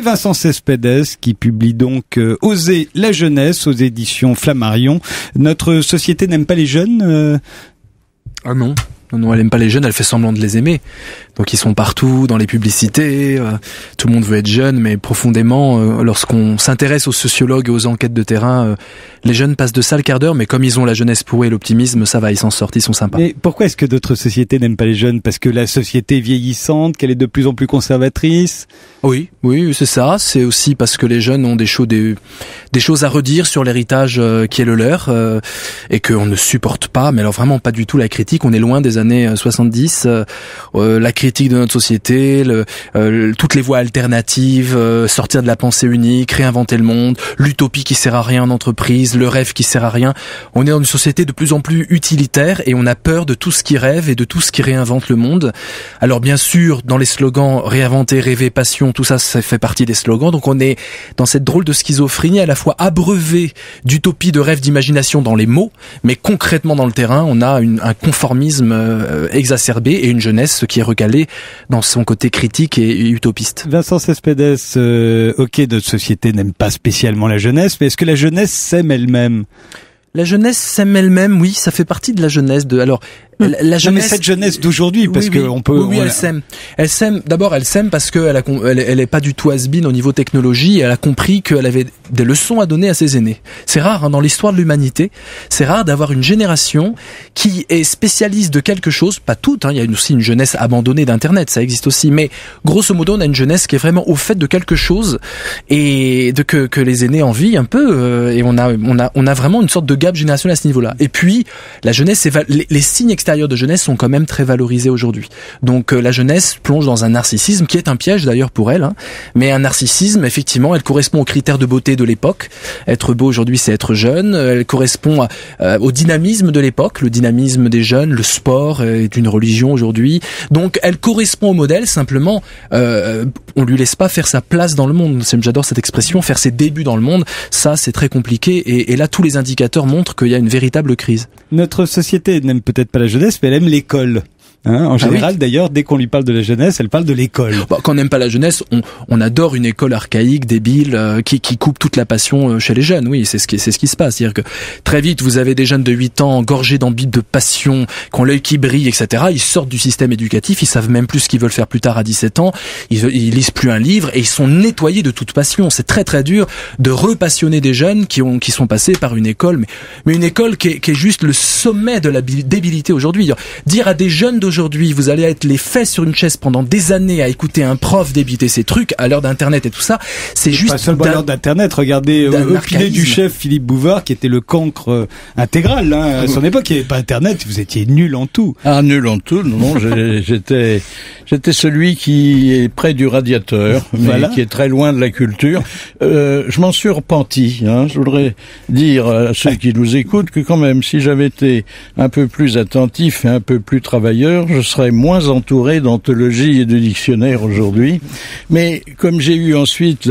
Vincent Cespedes qui publie donc Oser la jeunesse aux éditions Flammarion. Notre société n'aime pas les jeunes Ah non. Non, elle aime pas les jeunes, elle fait semblant de les aimer. Donc ils sont partout, dans les publicités, tout le monde veut être jeune, mais profondément, lorsqu'on s'intéresse aux sociologues et aux enquêtes de terrain, les jeunes passent de sales quarts d'heure, mais comme ils ont la jeunesse pour eux et l'optimisme, ça va, ils s'en sortent, ils sont sympas. Mais pourquoi est-ce que d'autres sociétés n'aiment pas les jeunes ? Parce que la société est vieillissante, qu'elle est de plus en plus conservatrice ? Oui, c'est ça. C'est aussi parce que les jeunes ont des choses à redire sur l'héritage qui est le leur, et qu'on ne supporte pas, mais alors vraiment pas du tout la critique. On est loin des années 70, la critique de notre société, toutes les voies alternatives, sortir de la pensée unique, réinventer le monde, l'utopie qui sert à rien en entreprise, le rêve qui sert à rien. On est dans une société de plus en plus utilitaire et on a peur de tout ce qui rêve et de tout ce qui réinvente le monde. Alors bien sûr, dans les slogans réinventer, rêver, passion, tout ça, ça fait partie des slogans. Donc on est dans cette drôle de schizophrénie, à la fois abreuvé d'utopie, de rêve, d'imagination dans les mots, mais concrètement dans le terrain, on a un conformisme exacerbé et une jeunesse qui est recalée dans son côté critique et utopiste. Vincent Cespedes, ok, notre société n'aime pas spécialement la jeunesse, mais est-ce que la jeunesse s'aime elle-même ? La jeunesse s'aime elle-même, oui, ça fait partie de la jeunesse la jeunesse. Non, mais cette jeunesse d'aujourd'hui, parce que on peut. Oui, elle s'aime. Elle s'aime. D'abord, elle s'aime parce que elle est pas du tout has-been au niveau technologie. Et elle a compris qu'elle avait des leçons à donner à ses aînés. C'est rare dans l'histoire de l'humanité. C'est rare d'avoir une génération qui est spécialiste de quelque chose. Pas toute. Il y a aussi une jeunesse abandonnée d'Internet. Ça existe aussi. Mais grosso modo, on a une jeunesse qui est vraiment au fait de quelque chose et que les aînés envient un peu. Et on a vraiment une sorte de gap générationnel à ce niveau-là. Et puis, la jeunesse, les signes extérieurs de jeunesse sont quand même très valorisés aujourd'hui. Donc la jeunesse plonge dans un narcissisme qui est un piège d'ailleurs pour elle, mais un narcissisme, effectivement, elle correspond aux critères de beauté de l'époque. Être beau aujourd'hui, c'est être jeune. Elle correspond au dynamisme de l'époque, le dynamisme des jeunes, le sport est une religion aujourd'hui. Donc elle correspond au modèle, simplement on lui laisse pas faire sa place dans le monde. J'adore cette expression, faire ses débuts dans le monde, ça c'est très compliqué et là tous les indicateurs montrent qu'il y a une véritable crise. Notre société n'aime peut-être pas la jeunesse, mais elle aime l'école. En général, d'ailleurs, dès qu'on lui parle de la jeunesse, elle parle de l'école. Quand on n'aime pas la jeunesse, on adore une école archaïque, débile, qui coupe toute la passion chez les jeunes. Oui, c'est ce qui se passe. C'est-à-dire que très vite, vous avez des jeunes de 8 ans gorgés d'ambition, de passion, qui ont l'œil qui brille, etc. Ils sortent du système éducatif, ils savent même plus ce qu'ils veulent faire plus tard à 17 ans. Ils lisent plus un livre et ils sont nettoyés de toute passion. C'est très très dur de repassionner des jeunes qui sont passés par une école, mais une école qui est juste le sommet de la débilité aujourd'hui. Dire à des jeunes d'aujourd'hui, vous allez être les fesses sur une chaise pendant des années à écouter un prof débiter ses trucs à l'heure d'internet et tout ça, c'est juste pas seulement à l'heure d'internet. Regardez l'opinion du chef Philippe Bouvard qui était le cancre intégral à son époque. Il n'y avait pas internet, vous étiez nul en tout. Nul en tout, non, j'étais celui qui est près du radiateur, mais qui est très loin de la culture. Je m'en suis repenti, je voudrais dire à ceux qui nous écoutent que quand même, si j'avais été un peu plus attentif et un peu plus travailleur, je serais moins entouré d'anthologies et de dictionnaires aujourd'hui. Mais comme j'ai eu ensuite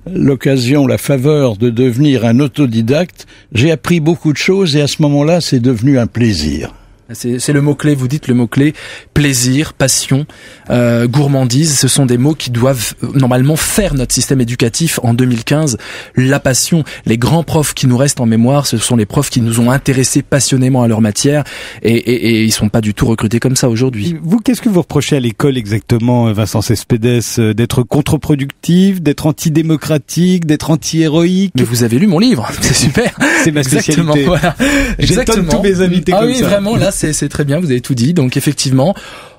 l'occasion, la faveur de devenir un autodidacte, j'ai appris beaucoup de choses et à ce moment-là, c'est devenu un plaisir. C'est le mot-clé, vous dites le mot-clé, plaisir, passion, gourmandise, ce sont des mots qui doivent normalement faire notre système éducatif en 2015. La passion, les grands profs qui nous restent en mémoire, ce sont les profs qui nous ont intéressés passionnément à leur matière et ils sont pas du tout recrutés comme ça aujourd'hui. Vous, qu'est-ce que vous reprochez à l'école exactement, Vincent Cespedes, d'être contre-productive, d'être antidémocratique, d'être anti-héroïque? Mais vous avez lu mon livre, c'est super. C'est ma spécialité. Exactement, voilà. J'étonne tous mes invités comme ça. Ah oui, vraiment, là, c'est très bien, vous avez tout dit. Donc effectivement,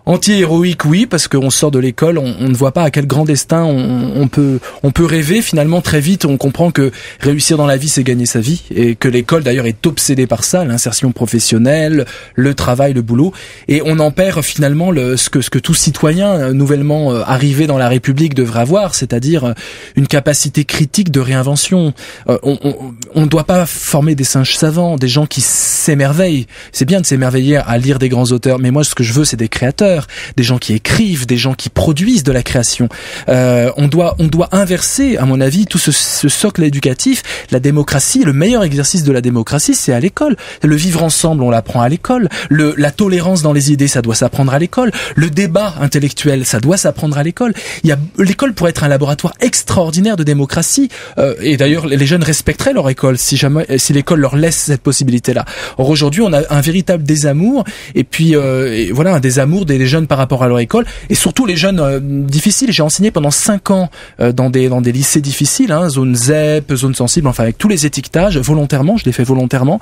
anti-héroïque, oui, parce qu'on sort de l'école, on ne voit pas à quel grand destin on peut rêver. Finalement, très vite, on comprend que réussir dans la vie, c'est gagner sa vie, et que l'école, d'ailleurs, est obsédée par ça, l'insertion professionnelle, le travail, le boulot, et on en perd finalement ce que tout citoyen nouvellement arrivé dans la République devrait avoir, c'est-à-dire une capacité critique de réinvention. On ne doit pas former des singes savants, des gens qui s'émerveillent. C'est bien de s'émerveiller à lire des grands auteurs, mais moi, ce que je veux, c'est des créateurs. auteurs, des gens qui écrivent, des gens qui produisent de la création. On doit inverser, à mon avis, tout ce socle éducatif. La démocratie, le meilleur exercice de la démocratie, c'est à l'école. Le vivre ensemble, on l'apprend à l'école. La tolérance dans les idées, ça doit s'apprendre à l'école. Le débat intellectuel, ça doit s'apprendre à l'école. L'école pourrait être un laboratoire extraordinaire de démocratie. Et d'ailleurs, les jeunes respecteraient leur école si l'école leur laisse cette possibilité-là. Or aujourd'hui, on a un véritable désamour. Et puis un désamour des jeunes par rapport à leur école. Et surtout les jeunes difficiles. J'ai enseigné pendant 5 ans dans des lycées difficiles, zone ZEP, zone sensible, enfin avec tous les étiquetages, volontairement, je l'ai fait volontairement.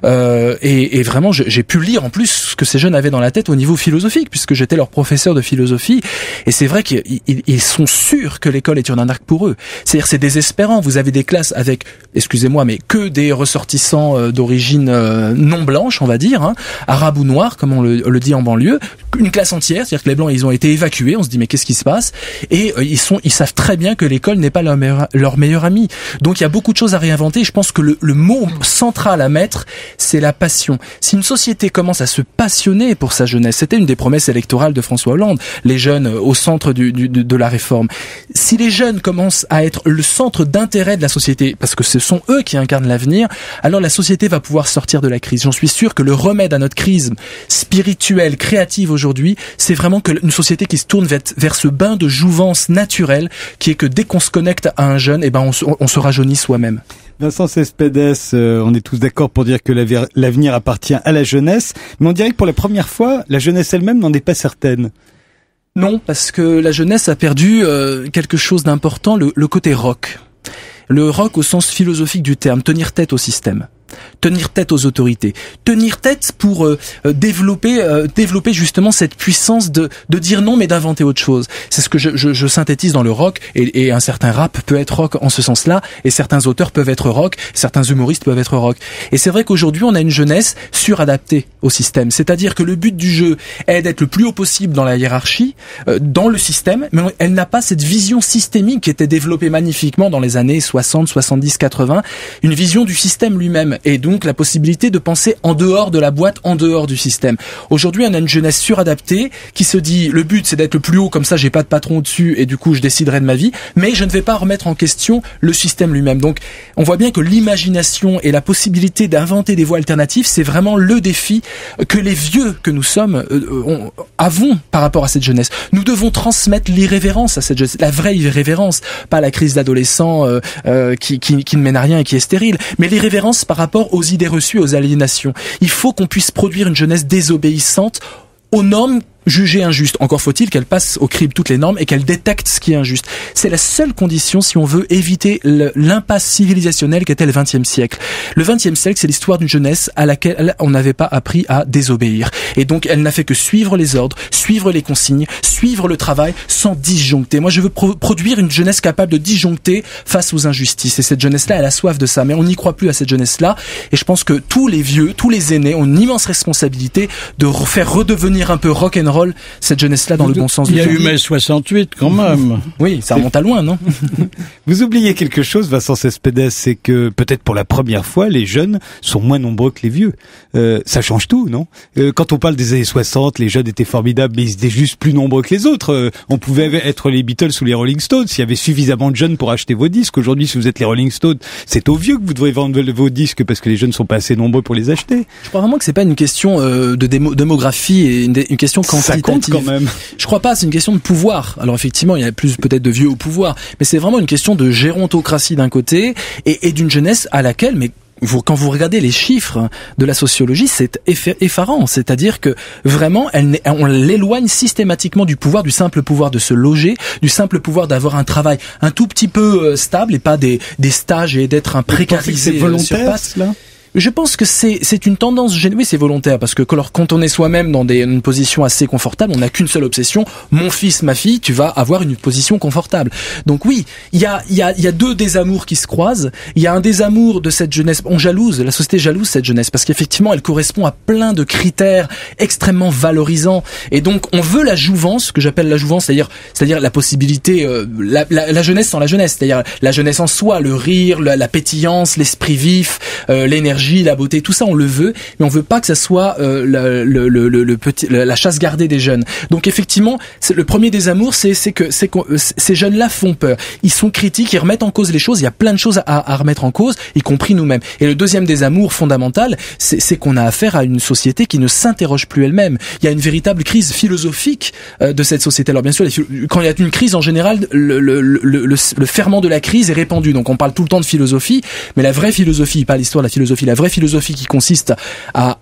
Et vraiment, j'ai pu lire en plus ce que ces jeunes avaient dans la tête au niveau philosophique, puisque j'étais leur professeur de philosophie. Et c'est vrai qu'ils sont sûrs que l'école est une arnaque pour eux. C'est-à-dire, c'est désespérant. Vous avez des classes avec, excusez-moi, mais que des ressortissants d'origine non blanche, on va dire, arabes ou noirs, comme on le dit en banlieue. Une classe entière, c'est-à-dire que les blancs, ils ont été évacués. On se dit, mais qu'est-ce qui se passe? Et ils savent très bien que l'école n'est pas leur meilleur ami. Donc il y a beaucoup de choses à réinventer. Je pense que le mot central à mettre, c'est la passion. Si une société commence à se passionner pour sa jeunesse, c'était une des promesses électorales de François Hollande, les jeunes au centre de la réforme. Si les jeunes commencent à être le centre d'intérêt de la société, parce que ce sont eux qui incarnent l'avenir, alors la société va pouvoir sortir de la crise. J'en suis sûr que le remède à notre crise spirituelle, créative aujourd'hui, c'est vraiment une société qui se tourne vers ce bain de jouvence naturelle, qui est que dès qu'on se connecte à un jeune, on se rajeunit soi-même. Vincent Cespedes, on est tous d'accord pour dire que l'avenir appartient à la jeunesse, mais on dirait que pour la première fois, la jeunesse elle-même n'en est pas certaine. Non, parce que la jeunesse a perdu quelque chose d'important, le côté rock. Le rock au sens philosophique du terme, tenir tête au système. Tenir tête aux autorités, tenir tête pour développer justement cette puissance de dire non mais d'inventer autre chose. C'est ce que je synthétise dans le rock, et un certain rap peut être rock en ce sens-là, et certains auteurs peuvent être rock, certains humoristes peuvent être rock. Et c'est vrai qu'aujourd'hui on a une jeunesse suradaptée au système, c'est-à-dire que le but du jeu est d'être le plus haut possible dans la hiérarchie, dans le système, mais elle n'a pas cette vision systémique qui était développée magnifiquement dans les années 60, 70, 80, une vision du système lui-même. Et donc la possibilité de penser en dehors de la boîte, en dehors du système. Aujourd'hui, on a une jeunesse suradaptée qui se dit le but c'est d'être le plus haut, comme ça j'ai pas de patron au-dessus et du coup je déciderai de ma vie, mais je ne vais pas remettre en question le système lui-même. Donc on voit bien que l'imagination et la possibilité d'inventer des voies alternatives, c'est vraiment le défi que les vieux que nous sommes avons par rapport à cette jeunesse. Nous devons transmettre l'irrévérence à cette jeunesse, la vraie irrévérence, pas la crise d'adolescent qui ne mène à rien et qui est stérile, mais l'irrévérence par rapport aux idées reçues, aux aliénations. Il faut qu'on puisse produire une jeunesse désobéissante aux normes jugées injustes. Encore faut-il qu'elle passe au crible toutes les normes et qu'elle détecte ce qui est injuste. C'est la seule condition si on veut éviter l'impasse civilisationnelle qu'était le XXe siècle. Le XXe siècle, c'est l'histoire d'une jeunesse à laquelle on n'avait pas appris à désobéir. Et donc, elle n'a fait que suivre les ordres, suivre les consignes, suivre le travail sans disjoncter. Moi, je veux produire une jeunesse capable de disjoncter face aux injustices. Et cette jeunesse-là, elle a soif de ça. Mais on n'y croit plus à cette jeunesse-là. Et je pense que tous les vieux, tous les aînés ont une immense responsabilité de faire redevenir un peu rock'n'roll cette jeunesse-là dans le bon sens du terme. Il y a eu mai 68 quand même. Oui, ça remonte à loin, non? Vous oubliez quelque chose, Vincent Cespedes, c'est que peut-être pour la première fois, les jeunes sont moins nombreux que les vieux. Ça change tout, non? Quand on parle des années 60, les jeunes étaient formidables, mais ils étaient juste plus nombreux que les autres. On pouvait être les Beatles ou les Rolling Stones. Il y avait suffisamment de jeunes pour acheter vos disques. Aujourd'hui, si vous êtes les Rolling Stones, c'est aux vieux que vous devrez vendre vos disques parce que les jeunes sont pas assez nombreux pour les acheter. Je crois vraiment que c'est pas une question de démographie et une question quantitative. Ça compte quand même. Je crois pas, c'est une question de pouvoir. Alors effectivement, il y a plus peut-être de vieux au pouvoir, mais c'est vraiment une question de gérontocratie d'un côté et d'une jeunesse à laquelle, mais quand vous regardez les chiffres de la sociologie, c'est effarant. C'est-à-dire que vraiment, on l'éloigne systématiquement du pouvoir, du simple pouvoir de se loger, du simple pouvoir d'avoir un travail un tout petit peu stable et pas des stages et d'être un précarisé. C'est volontaire, cela ? Je pense que c'est une tendance générale. Oui, c'est volontaire parce que quand on est soi-même dans une position assez confortable, on n'a qu'une seule obsession. Mon fils, ma fille, tu vas avoir une position confortable. Donc oui, il y a deux désamours qui se croisent. Il y a un désamour de cette jeunesse. La société jalouse cette jeunesse parce qu'effectivement, elle correspond à plein de critères extrêmement valorisants. Et donc, on veut la jouvence, que j'appelle la jouvence, c'est-à-dire la possibilité, la jeunesse sans la jeunesse, c'est-à-dire la jeunesse en soi, le rire, la pétillance, l'esprit vif, l'énergie. l'énergie, la beauté, tout ça on le veut, mais on veut pas que ça soit la chasse gardée des jeunes. Donc effectivement, le premier désamour, c'est que ces jeunes-là font peur. Ils sont critiques, ils remettent en cause les choses. Il y a plein de choses à remettre en cause, y compris nous-mêmes. Et le deuxième désamour fondamental, c'est qu'on a affaire à une société qui ne s'interroge plus elle-même. Il y a une véritable crise philosophique de cette société. Alors bien sûr, quand il y a une crise en général, le ferment de la crise est répandu. Donc on parle tout le temps de philosophie, mais la vraie philosophie, pas l'histoire de la philosophie, la vraie philosophie qui consiste à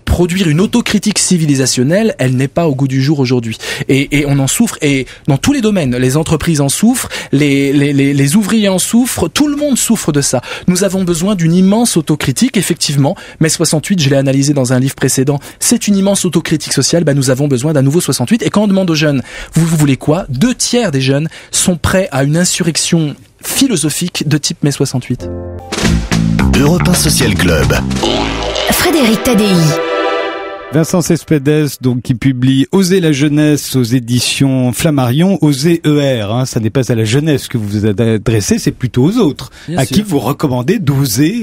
produire une autocritique civilisationnelle, elle n'est pas au goût du jour aujourd'hui. Et on en souffre, et dans tous les domaines, les entreprises en souffrent, les ouvriers en souffrent, tout le monde souffre de ça. Nous avons besoin d'une immense autocritique, effectivement. Mai 68, je l'ai analysé dans un livre précédent, c'est une immense autocritique sociale. Nous avons besoin d'un nouveau 68. Et quand on demande aux jeunes, vous voulez quoi? 2/3 des jeunes sont prêts à une insurrection philosophique de type Mai 68. Europe 1 Social Club. Frédéric Tadei. Vincent Cespedes, donc, qui publie Oser la jeunesse aux éditions Flammarion. Oser ER, ça n'est pas à la jeunesse que vous vous adressez, c'est plutôt aux autres. Bien à sûr. Qui vous recommandez d'oser,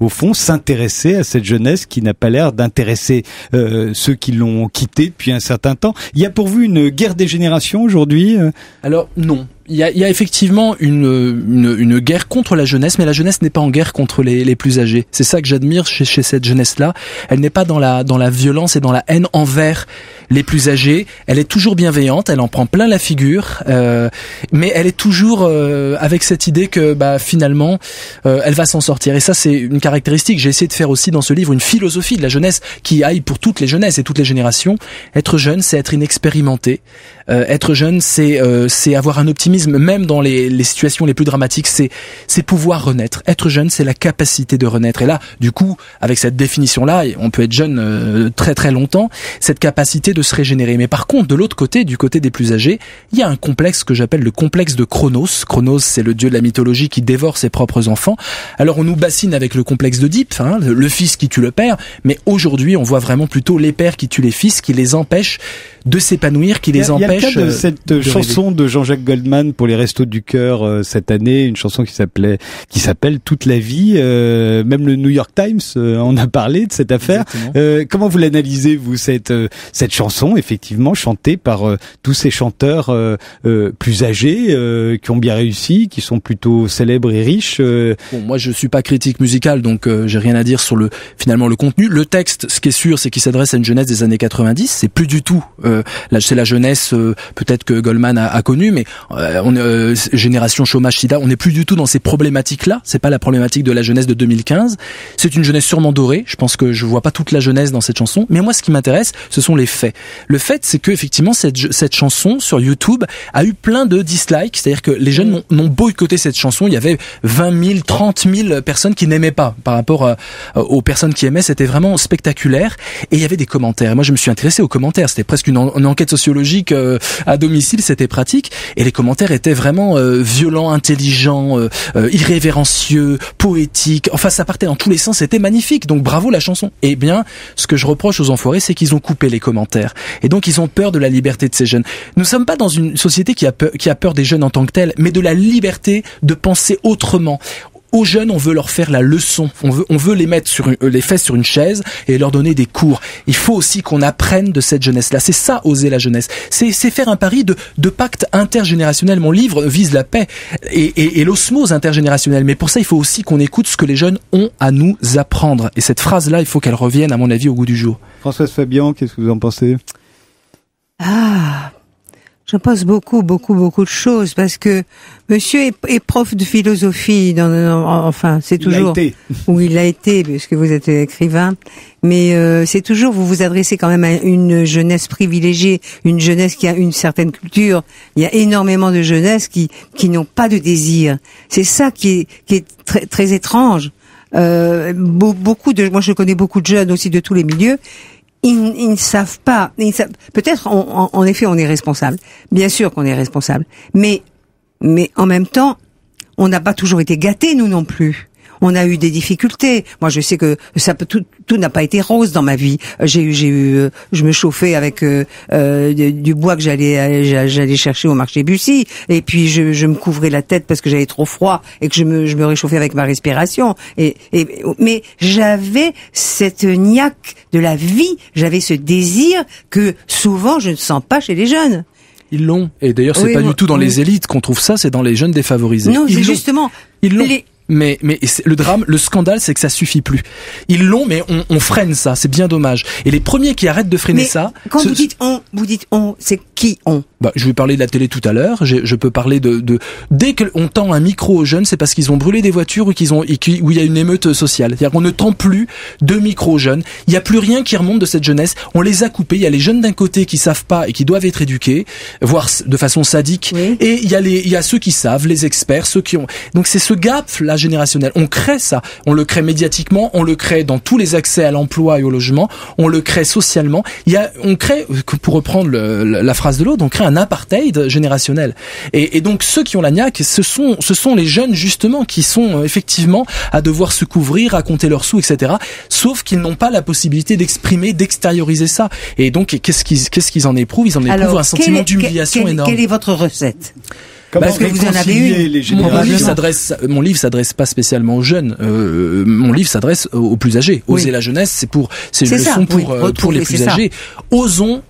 au fond, s'intéresser à cette jeunesse qui n'a pas l'air d'intéresser ceux qui l'ont quitté depuis un certain temps. Il y a pour vous une guerre des générations aujourd'hui? Alors non. Il y a effectivement une guerre contre la jeunesse, mais la jeunesse n'est pas en guerre contre les plus âgés. C'est ça que j'admire chez cette jeunesse-là. Elle n'est pas dans la violence et dans la haine envers les plus âgés. Elle est toujours bienveillante, elle en prend plein la figure, mais elle est toujours avec cette idée que finalement elle va s'en sortir. Et ça, c'est une caractéristique. J'ai essayé de faire aussi dans ce livre une philosophie de la jeunesse qui aille pour toutes les jeunesses et toutes les générations. Être jeune, c'est être inexpérimenté. Être jeune, c'est avoir un optimisme même dans les situations les plus dramatiques, c'est pouvoir renaître. Être jeune, c'est la capacité de renaître. Et là, du coup, avec cette définition-là, on peut être jeune très très longtemps, cette capacité de se régénérer. Mais par contre, de l'autre côté, du côté des plus âgés, il y a un complexe que j'appelle le complexe de Cronos. Cronos, c'est le dieu de la mythologie qui dévore ses propres enfants. Alors on nous bassine avec le complexe d'Oedipe, le fils qui tue le père, mais aujourd'hui, on voit vraiment plutôt les pères qui tuent les fils, qui les empêchent de s'épanouir, qui les empêchent. Il y a le cas de cette chanson de Jean-Jacques Goldman pour les Restos du Cœur cette année, une chanson qui s'appelle Toute la vie. Même le New York Times en a parlé de cette affaire. Comment vous l'analysez, vous, cette chanson, effectivement chantée par tous ces chanteurs plus âgés qui ont bien réussi, qui sont plutôt célèbres et riches. Bon, moi je suis pas critique musicale, donc j'ai rien à dire sur finalement le contenu. Le texte, ce qui est sûr, c'est qu'il s'adresse à une jeunesse des années 90. C'est plus du tout c'est la jeunesse peut-être que Goldman a connue, mais génération chômage sida, on n'est plus du tout dans ces problématiques-là. C'est pas la problématique de la jeunesse de 2015. C'est une jeunesse sûrement dorée. Je pense que je vois pas toute la jeunesse dans cette chanson, mais moi ce qui m'intéresse, ce sont les faits. Le fait, c'est que effectivement cette chanson sur YouTube a eu plein de dislikes, c'est-à-dire que les jeunes n'ont boycotté cette chanson. Il y avait 20 000, 30 000 personnes qui n'aimaient pas par rapport aux personnes qui aimaient. C'était vraiment spectaculaire. Et il y avait des commentaires. Et moi, je me suis intéressé aux commentaires. C'était presque une enquête sociologique à domicile. C'était pratique. Et les commentaires étaient vraiment violents, intelligents, irrévérencieux, poétiques. Enfin, ça partait dans tous les sens. C'était magnifique. Donc, bravo la chanson. Eh bien, ce que je reproche aux enfoirés, c'est qu'ils ont coupé les commentaires. Et donc, ils ont peur de la liberté de ces jeunes. Nous sommes pas dans une société qui a peur des jeunes en tant que tels, mais de la liberté de penser autrement. Aux jeunes, on veut leur faire la leçon. On veut les mettre les fesses sur une chaise et leur donner des cours. Il faut aussi qu'on apprenne de cette jeunesse-là. C'est ça, oser la jeunesse. C'est faire un pari de pacte intergénérationnel. Mon livre vise la paix et l'osmose intergénérationnelle. Mais pour ça, il faut aussi qu'on écoute ce que les jeunes ont à nous apprendre. Et cette phrase-là, il faut qu'elle revienne, à mon avis, au goût du jour. Françoise Fabian, qu'est-ce que vous en pensez? Je pense beaucoup de choses parce que monsieur est prof de philosophie enfin, c'est toujours où il a été puisque vous êtes écrivain, mais c'est toujours vous vous adressez quand même à une jeunesse privilégiée, une jeunesse qui a une certaine culture. Il y a énormément de jeunesse qui n'ont pas de désir. C'est ça qui est très très étrange. Moi je connais beaucoup de jeunes aussi de tous les milieux. Ils ne savent pas. Peut-être, en effet, on est responsable. Bien sûr qu'on est responsable. Mais en même temps, on n'a pas toujours été gâtés, nous non plus. on a eu des difficultés. Moi, je sais que ça peut tout n'a pas été rose dans ma vie. Je me chauffais avec du bois que j'allais chercher au marché Bussy, et puis je me couvrais la tête parce que j'avais trop froid et que je me réchauffais avec ma respiration. Mais j'avais cette niaque de la vie, j'avais ce désir que souvent je ne sens pas chez les jeunes. Ils l'ont. Et d'ailleurs, c'est pas du tout dans les élites qu'on trouve ça, c'est dans les jeunes défavorisés. Non, c'est justement. Ils l'ont. Mais le drame, le scandale, c'est que ça suffit plus. Ils l'ont, mais on freine ça. C'est bien dommage. Et les premiers qui arrêtent de freiner ça. Quand vous dites on, c'est qui on? Je vais parler de la télé tout à l'heure. Je peux parler de dès qu'on tend un micro aux jeunes, c'est parce qu'ils ont brûlé des voitures ou où il y a une émeute sociale. C'est-à-dire qu'on ne tend plus de micro aux jeunes. Il n'y a plus rien qui remonte de cette jeunesse. On les a coupés. Il y a les jeunes d'un côté qui savent pas et qui doivent être éduqués, voire de façon sadique. Oui. Et il y a ceux qui savent, les experts, ceux qui ont. Donc c'est ce gap là générationnel. On crée ça. On le crée médiatiquement. On le crée dans tous les accès à l'emploi et au logement. On le crée socialement. On crée, pour reprendre la phrase de l'autre, on crée un apartheid générationnel. Et donc ceux qui ont la niaque, ce sont les jeunes justement qui sont effectivement à devoir se couvrir, à compter leurs sous, etc. Sauf qu'ils n'ont pas la possibilité d'exprimer, d'extérioriser ça. Et donc qu'est-ce qu'ils en éprouvent? Ils en éprouvent un sentiment d'humiliation énorme. Quelle est votre recette? Parce que vous en avez une. Mon livre s'adresse pas spécialement aux jeunes. Mon livre s'adresse aux plus âgés. Oser la jeunesse, c'est une leçon pour les plus âgés. Osons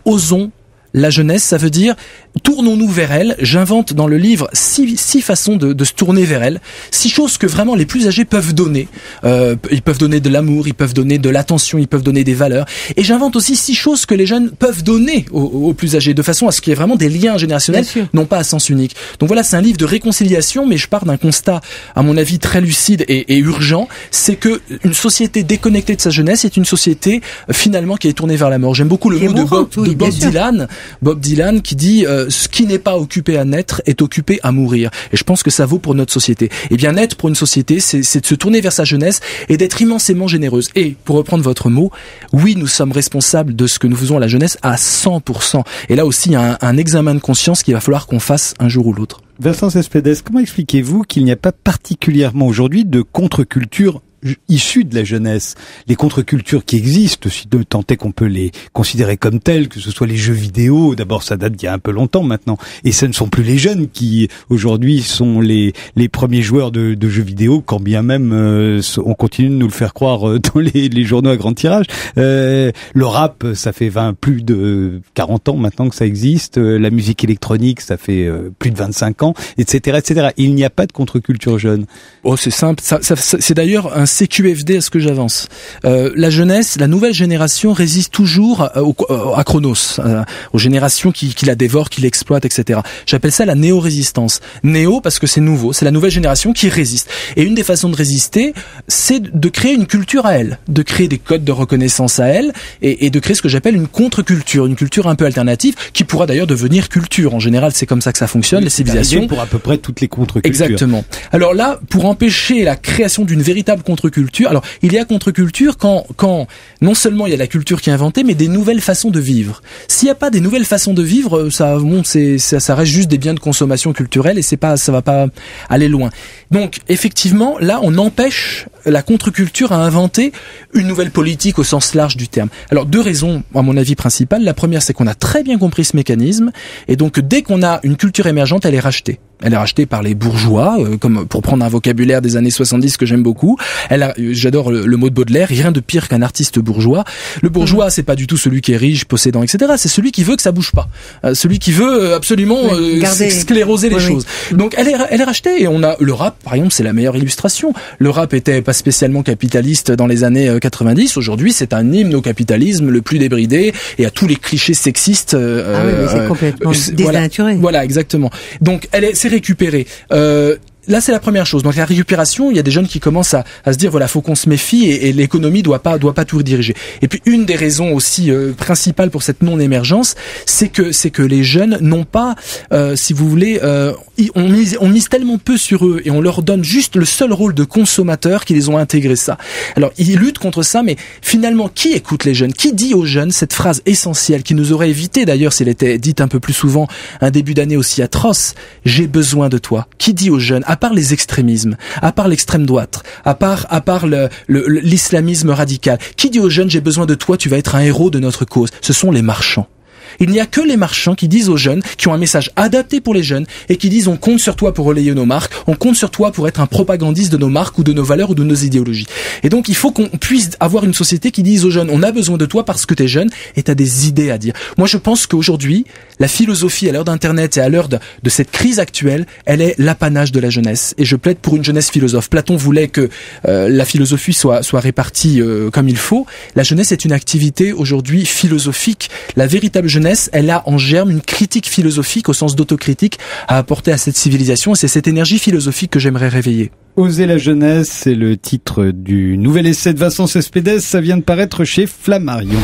la jeunesse, ça veut dire tournons-nous vers elle. J'invente dans le livre six façons de se tourner vers elle. 6 choses que vraiment les plus âgés peuvent donner. Ils peuvent donner de l'amour, ils peuvent donner de l'attention, ils peuvent donner des valeurs. Et j'invente aussi 6 choses que les jeunes peuvent donner aux plus âgés, de façon à ce qu'il y ait vraiment des liens générationnels, non pas à sens unique. Donc voilà, c'est un livre de réconciliation, mais je pars d'un constat, à mon avis, très lucide et urgent. C'est que une société déconnectée de sa jeunesse est une société finalement qui est tournée vers la mort. J'aime beaucoup le mot de Bob Dylan. Bob Dylan qui dit ce qui n'est pas occupé à naître est occupé à mourir. Et je pense que ça vaut pour notre société. Et bien naître pour une société, c'est de se tourner vers sa jeunesse et d'être immensément généreuse. Et pour reprendre votre mot, oui, nous sommes responsables de ce que nous faisons à la jeunesse à 100%. Et là aussi, il y a un examen de conscience qu'il va falloir qu'on fasse un jour ou l'autre. Vincent Cespedes, comment expliquez-vous qu'il n'y a pas particulièrement aujourd'hui de contre-culture issus de la jeunesse, les contre-cultures qui existent, si de tant est qu'on peut les considérer comme telles, que ce soit les jeux vidéo, d'abord ça date d'il y a un peu longtemps maintenant, et ce ne sont plus les jeunes qui aujourd'hui sont les premiers joueurs de jeux vidéo, quand bien même on continue de nous le faire croire dans les journaux à grand tirage. Le rap, ça fait plus de 40 ans maintenant que ça existe, la musique électronique, ça fait plus de 25 ans, etc., etc. Il n'y a pas de contre-culture jeune. Oh, c'est simple, c'est d'ailleurs un CQFD à ce que j'avance. La jeunesse, la nouvelle génération résiste toujours à Chronos, aux générations qui la dévorent, qui l'exploitent, etc. J'appelle ça la néo-résistance. Néo parce que c'est nouveau, c'est la nouvelle génération qui résiste. Et une des façons de résister, c'est de créer une culture à elle, de créer des codes de reconnaissance à elle, et de créer ce que j'appelle une contre-culture, une culture un peu alternative, qui pourra d'ailleurs devenir culture. En général, c'est comme ça que ça fonctionne, les civilisations. Pour à peu près toutes les contre-cultures. Exactement. Alors là, pour empêcher la création d'une véritable contre-culture, alors il y a contre-culture quand non seulement il y a la culture qui est inventée, mais des nouvelles façons de vivre. S'il n'y a pas des nouvelles façons de vivre, ça reste juste des biens de consommation culturelle et ça va pas aller loin. Donc effectivement, là on empêche la contre-culture à inventer une nouvelle politique au sens large du terme. Alors 2 raisons à mon avis principales. La première, c'est qu'on a très bien compris ce mécanisme, et donc dès qu'on a une culture émergente, elle est rachetée. Elle est rachetée par les bourgeois, comme pour prendre un vocabulaire des années 70 que j'aime beaucoup. J'adore le mot de Baudelaire, rien de pire qu'un artiste bourgeois. Le bourgeois, c'est pas du tout celui qui est riche, possédant, etc. C'est celui qui veut que ça bouge pas, celui qui veut absolument scléroser les choses. Donc elle est rachetée, et on a le rap, par exemple, c'est la meilleure illustration. Le rap était pas spécialement capitaliste dans les années 90. Aujourd'hui, c'est un hymne au capitalisme le plus débridé et à tous les clichés sexistes. C'est complètement dénaturé. Voilà, exactement. Donc c'est récupéré. Là, c'est la première chose. Donc la récupération, il y a des jeunes qui commencent à se dire voilà, faut qu'on se méfie, et l'économie doit pas tout diriger. Et puis une des raisons aussi principales pour cette non-émergence, c'est que les jeunes n'ont pas, si vous voulez, on mise tellement peu sur eux, et on leur donne juste le seul rôle de consommateur qu'ils les ont intégré ça. Alors ils luttent contre ça, mais finalement, qui écoute les jeunes? Qui dit aux jeunes cette phrase essentielle qui nous aurait évité d'ailleurs s'il était dite un peu plus souvent un début d'année aussi atroce: j'ai besoin de toi? Qui dit aux jeunes, à part les extrémismes, à part l'extrême droite, à part l'islamisme radical, qui dit aux jeunes j'ai besoin de toi, tu vas être un héros de notre cause? Ce sont les marchands. Il n'y a que les marchands qui disent aux jeunes, qui ont un message adapté pour les jeunes, et qui disent on compte sur toi pour relayer nos marques, on compte sur toi pour être un propagandiste de nos marques ou de nos valeurs ou de nos idéologies. Et donc il faut qu'on puisse avoir une société qui dise aux jeunes on a besoin de toi parce que t'es jeune et t'as des idées à dire. Moi je pense qu'aujourd'hui, la philosophie à l'heure d'Internet et à l'heure de cette crise actuelle, elle est l'apanage de la jeunesse. Et je plaide pour une jeunesse philosophe. Platon voulait que la philosophie soit répartie comme il faut. La jeunesse est une activité aujourd'hui philosophique. La véritable jeunesse, elle a en germe une critique philosophique au sens d'autocritique à apporter à cette civilisation, et c'est cette énergie philosophique que j'aimerais réveiller. Oser la jeunesse, c'est le titre du nouvel essai de Vincent Cespedes, ça vient de paraître chez Flammarion.